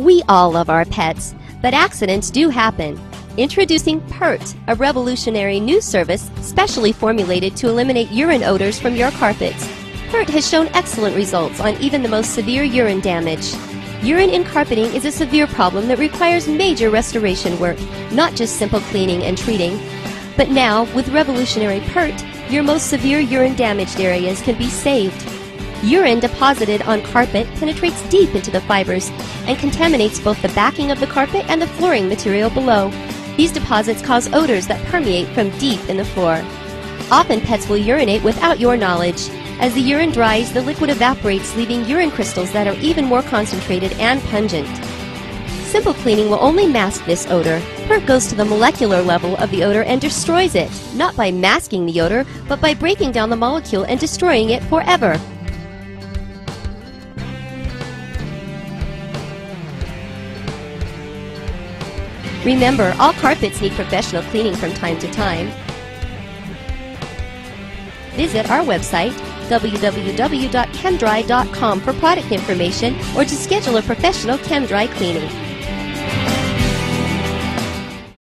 We all love our pets, but accidents do happen. Introducing PERT, a revolutionary new service specially formulated to eliminate urine odors from your carpets. PERT has shown excellent results on even the most severe urine damage. Urine in carpeting is a severe problem that requires major restoration work, not just simple cleaning and treating. But now, with revolutionary PERT, your most severe urine damaged areas can be saved. Urine deposited on carpet penetrates deep into the fibers and contaminates both the backing of the carpet and the flooring material below. These deposits cause odors that permeate from deep in the floor. Often pets will urinate without your knowledge. As the urine dries, the liquid evaporates, leaving urine crystals that are even more concentrated and pungent. Simple cleaning will only mask this odor. PERT goes to the molecular level of the odor and destroys it, not by masking the odor, but by breaking down the molecule and destroying it forever. Remember, all carpets need professional cleaning from time to time. Visit our website, www.chemdry.com, for product information or to schedule a professional ChemDry cleaning.